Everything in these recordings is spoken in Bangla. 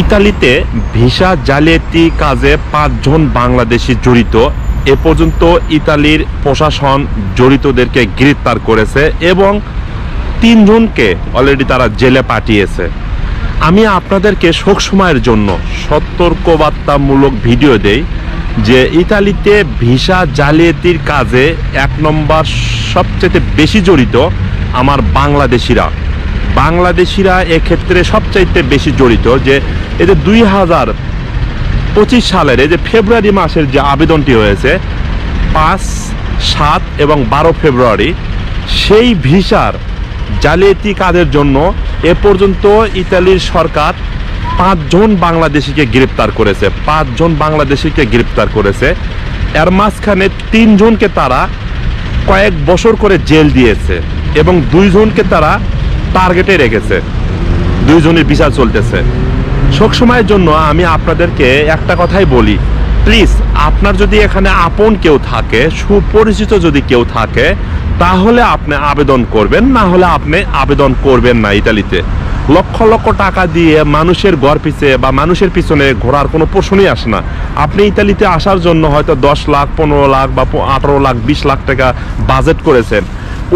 ইতালিতে ভিসা জালিয়াতি কাজে ৫ জন বাংলাদেশি জড়িত। এ পর্যন্ত ইতালির প্রশাসন জড়িতদেরকে গ্রেপ্তার করেছে এবং ৩ জনকে অলরেডি তারা জেলে পাঠিয়েছে। আমি আপনাদেরকে সবসময়ের জন্য সতর্কবার্তামূলক ভিডিও দেই যে ইতালিতে ভিসা জালিয়াতির কাজে ১ নম্বর সবচেয়ে বেশি জড়িত আমার বাংলাদেশিরা এক্ষেত্রে সবচাইতে বেশি জড়িত। যে এই যে ২০২৫ সালের এই যে ফেব্রুয়ারি মাসের যে আবেদনটি হয়েছে ৫, ৭ এবং ১২ ফেব্রুয়ারি, সেই ভিসার জালিয়াতি কাজের জন্য এ পর্যন্ত ইতালির সরকার ৫ জন বাংলাদেশিকে গ্রেপ্তার করেছে। এর মাঝখানে ৩ জনকে তারা কয়েক বছর করে জেল দিয়েছে এবং ২ জনকে তারা টার্গেটে রেখেছে। ২ জনের বিচার চলতেছে। সবসময়ের জন্য আমি আপনাদেরকে একটা কথাই বলি, প্লিজ আপনার যদি এখানে আপন কেউ থাকে, সুপরিচিত যদি কেউ থাকে, তাহলে আপনি আবেদন করবেন, না হলে আপনি আবেদন করবেন না। ইতালিতে লক্ষ লক্ষ টাকা দিয়ে মানুষের ঘর পিছে বা মানুষের পিছনে ঘোরার কোনো প্রশ্নই আসে না। আপনি ইতালিতে আসার জন্য হয়তো ১০ লাখ, ১৫ লাখ বা ১৮ লাখ, ২০ লাখ টাকা বাজেট করেছেন।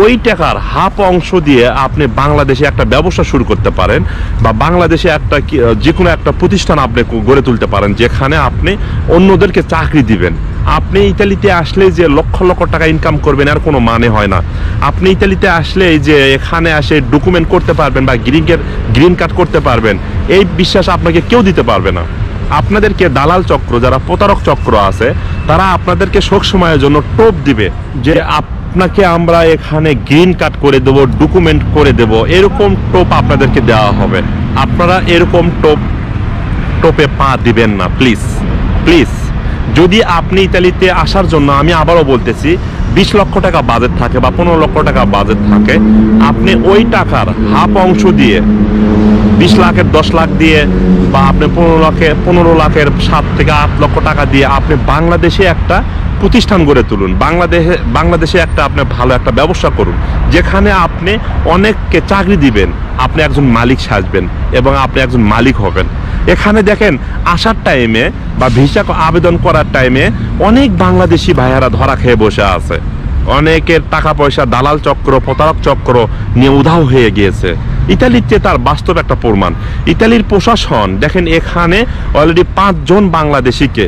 ওই টাকার হাফ অংশ দিয়ে আপনি বাংলাদেশে একটা ব্যবসা শুরু করতে পারেন বা বাংলাদেশে একটা যে কোনো একটা প্রতিষ্ঠান আপনি গড়ে তুলতে পারেন, যেখানে আপনি অন্যদেরকে চাকরি দিবেন। আপনি ইতালিতে আসলে যে লক্ষ লক্ষ টাকা ইনকাম করবেন এর কোনো মানে হয় না। আপনি ইতালিতে আসলে যে এখানে আসে ডকুমেন্ট করতে পারবেন বা গ্রিন কার্ড করতে পারবেন, এই বিশ্বাস আপনাকে কেউ দিতে পারবে না। আপনাদেরকে দালাল চক্র, যারা প্রতারক চক্র আছে, তারা আপনাদেরকে সবসময়ের জন্য টোপ দিবে যে আপনাকে আমরা এখানে গ্রিন কার্ড করে দেবো, ডকুমেন্ট করে দেব, এরকম টোপ আপনাদেরকে দেওয়া হবে। আপনারা এরকম টোপে পা দিবেন না, প্লিজ। যদি আপনি ইতালিতে আসার জন্য, আমি আবারও বলতেছি, ২০ লক্ষ টাকা বাজেট থাকে বা ১৫ লক্ষ টাকা বাজেট থাকে, আপনি ওই টাকার হাফ অংশ দিয়ে ২০ লাখের ১০ লাখ দিয়ে বা আপনি ১৫ লাখের ৭ থেকে ৮ লক্ষ টাকা দিয়ে আপনি বাংলাদেশে একটা প্রতিষ্ঠান গড়ে তুলুন। বাংলাদেশে আপনি ভালো একটা ব্যবসা করুন, যেখানে আপনি অনেককে চাকরি দিবেন, আপনি একজন মালিক সাজবেন এবং আপনি একজন মালিক হবেন। এখানে দেখেন, আসার টাইমে বা ভিসা আবেদন করার টাইমে অনেক বাংলাদেশি ভাইয়ারা ধরা খেয়ে বসে আছে। অনেকের টাকা পয়সা দালাল চক্র, প্রতারক চক্র নিয়ে উধাও হয়ে গিয়েছে। ইতালিতে তার বাস্তব একটা প্রমাণ। ইতালির প্রশাসন দেখেন, এখানে অলরেডি ৫ জন বাংলাদেশিকে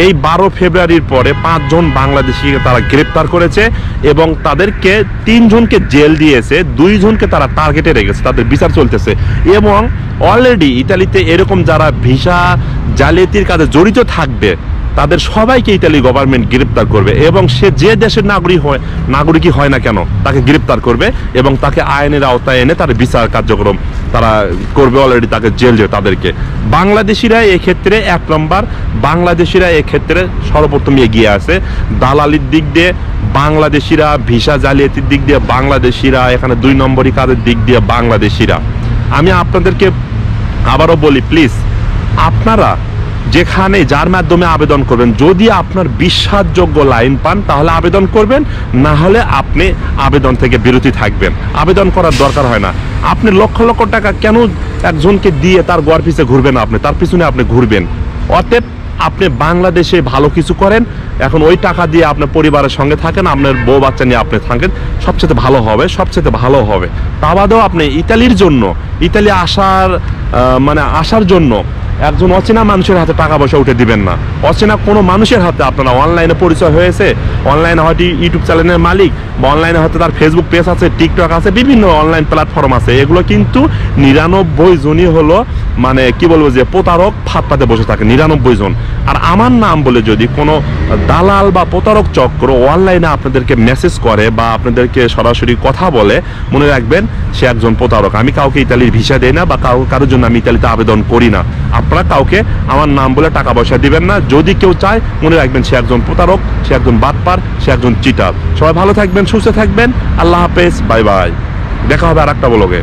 এই ১২ ফেব্রুয়ারির পরে ৫ জন বাংলাদেশিকে তারা গ্রেপ্তার করেছে এবং তাদেরকে ৩ জনকে জেল দিয়েছে, ২ জনকে তারা টার্গেটে রেখেছে, তাদের বিচার চলতেছে। এবং অলরেডি ইতালিতে এরকম যারা ভিসা জালিয়াতির কাজে জড়িত থাকবে, তাদের সবাইকে ইতালি গভর্নমেন্ট গ্রেপ্তার করবে এবং সে যে দেশের নাগরিকই হয় না কেন, তাকে গ্রেপ্তার করবে এবং তাকে আইনের আওতায় এনে তার বিচার কার্যক্রম তারা করবে। অলরেডি তাকে জেল দেবে তাদেরকে। বাংলাদেশিরা এক্ষেত্রে ১ নম্বর, বাংলাদেশিরা এক্ষেত্রে সর্বপ্রথম এগিয়ে আছে। দালালির দিক দিয়ে বাংলাদেশিরা, ভিসা জালিয়াতির দিক দিয়ে বাংলাদেশিরা, এখানে ২ নম্বরই কাজের দিক দিয়ে বাংলাদেশিরা। আমি আপনাদেরকে আবারও বলি, প্লিজ আপনারা যেখানে যার মাধ্যমে আবেদন করবেন, যদি আপনার বিশ্বাসযোগ্য লাইন পান তাহলে আবেদন করবেন, না হলে আপনি আবেদন থেকে বিরতি থাকবেন। আবেদন করার দরকার হয় না। আপনি লক্ষ লক্ষ টাকা কেন একজনকে দিয়ে তার ঘর পিছে ঘুরবেন? তার পিছনে আপনি ঘুরবেন। অতএব আপনি বাংলাদেশে ভালো কিছু করেন, এখন ওই টাকা দিয়ে আপনার পরিবারের সঙ্গে থাকেন, আপনার বউ বাচ্চা নিয়ে আপনি থাকেন, সবচেয়ে ভালো হবে। তা বাদেও আপনি ইতালি আসার জন্য একজন অচেনা মানুষের হাতে টাকা পয়সা উঠে দিবেন না। অচেনা কোনো মানুষের হাতে আপনারা অনলাইনে পরিচয় হয়েছে, অনলাইনে হয়তো ইউটিউব চ্যানেলের মালিক বা অনলাইনে হয়তো তার ফেসবুক পেজ আছে, টিকটক আছে, বিভিন্ন অনলাইন প্ল্যাটফর্ম আছে, এগুলো কিন্তু ৯৯ জনই হলো যে প্রতারক, ফাঁদ পাতে বসে থাকে ৯৯ জন। আর আমার নাম বলে যদি কোনো দালাল বা প্রতারক চক্র অনলাইনে আপনাদেরকে মেসেজ করে বা আপনাদেরকে সরাসরি কথা বলে, মনে রাখবেন সে একজন প্রতারক। আমি কাউকে ইতালির ভিসা দেই না বা কারোর জন্য আমি ইতালিতে আবেদন করি না। আপনারা কাউকে আমার নাম বলে টাকা পয়সা দিবেন না। যদি কেউ চায়, মনে রাখবেন সে একজন প্রতারক, সে একজন বাটপার, সে একজন চিটার। সবাই ভালো থাকবেন, সুস্থ থাকবেন। আল্লাহ হাফেজ, বাই বাই। দেখা হবে আরেকটা ব্লগে।